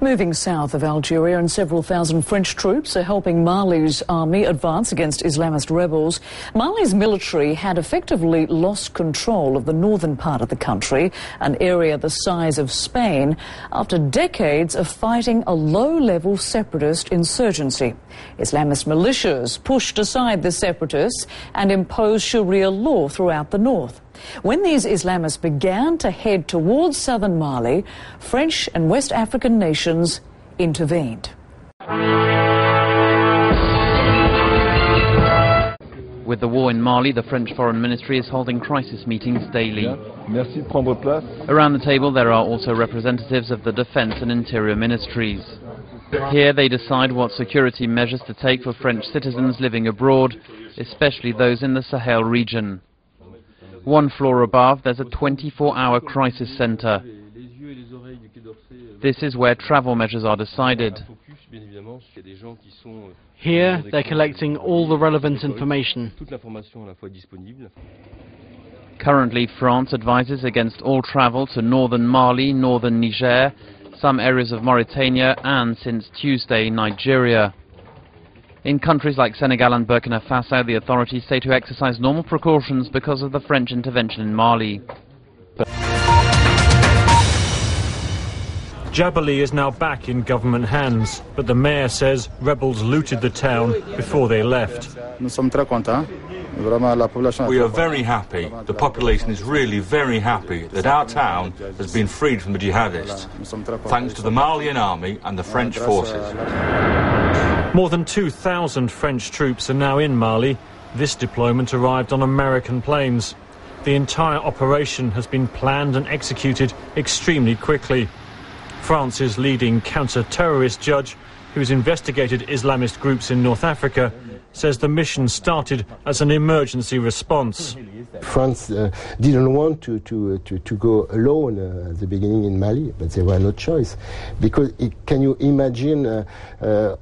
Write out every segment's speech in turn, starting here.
Moving south of Algeria, and several thousand French troops are helping Mali's army advance against Islamist rebels. Mali's military had effectively lost control of the northern part of the country, an area the size of Spain, after decades of fighting a low-level separatist insurgency. Islamist militias pushed aside the separatists and imposed Sharia law throughout the north. When these Islamists began to head towards southern Mali, French and West African nations intervened. With the war in Mali, the French Foreign Ministry is holding crisis meetings daily. Around the table there are also representatives of the Defence and Interior Ministries. Here they decide what security measures to take for French citizens living abroad, especially those in the Sahel region. One floor above, there's a 24-hour crisis centre. This is where travel measures are decided. Here, they're collecting all the relevant information. Currently, France advises against all travel to northern Mali, northern Niger, some areas of Mauritania and, since Tuesday, Nigeria. In countries like Senegal and Burkina Faso, the authorities say to exercise normal precautions because of the French intervention in Mali. Jabali is now back in government hands, but the mayor says rebels looted the town before they left. We are very happy, the population is really very happy that our town has been freed from the jihadists, thanks to the Malian army and the French forces. More than 2,000 French troops are now in Mali. This deployment arrived on American planes. The entire operation has been planned and executed extremely quickly. France's leading counter-terrorist judge, who's investigated Islamist groups in North Africa, says the mission started as an emergency response. France didn't want to go alone at the beginning in Mali, but there was no choice. Because can you imagine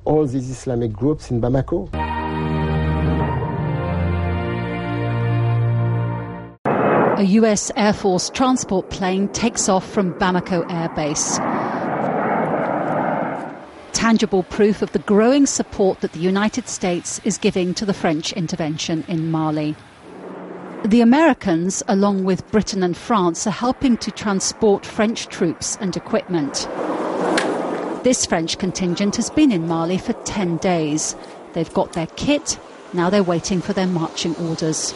all these Islamic groups in Bamako? A US Air Force transport plane takes off from Bamako Air Base. Tangible proof of the growing support that the United States is giving to the French intervention in Mali. The Americans, along with Britain and France, are helping to transport French troops and equipment. This French contingent has been in Mali for 10 days. They've got their kit, now they're waiting for their marching orders.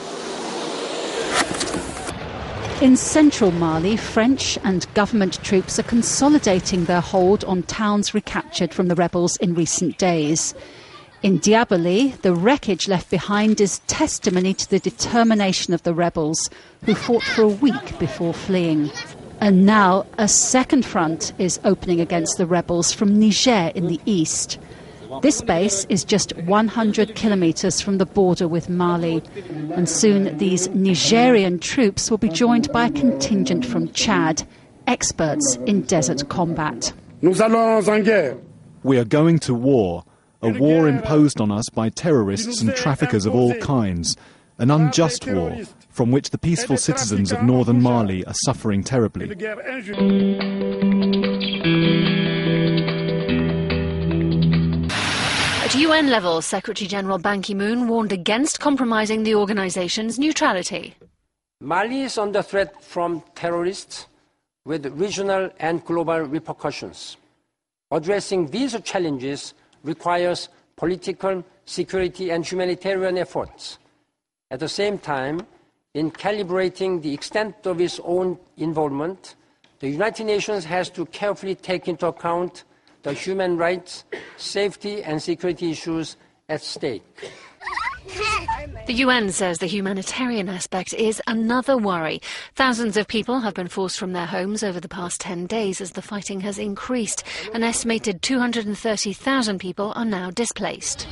In central Mali, French and government troops are consolidating their hold on towns recaptured from the rebels in recent days. In Diabali, the wreckage left behind is testimony to the determination of the rebels, who fought for a week before fleeing. And now a second front is opening against the rebels from Niger in the east. This base is just 100 kilometres from the border with Mali, and soon these Nigerian troops will be joined by a contingent from Chad, experts in desert combat. We are going to war, a war imposed on us by terrorists and traffickers of all kinds, an unjust war from which the peaceful citizens of northern Mali are suffering terribly. At UN level, Secretary-General Ban Ki-moon warned against compromising the organization's neutrality. Mali is under threat from terrorists with regional and global repercussions. Addressing these challenges requires political, security and humanitarian efforts. At the same time, in calibrating the extent of its own involvement, the United Nations has to carefully take into account the human rights, safety and security issues at stake. The UN says the humanitarian aspect is another worry. Thousands of people have been forced from their homes over the past 10 days as the fighting has increased. An estimated 230,000 people are now displaced.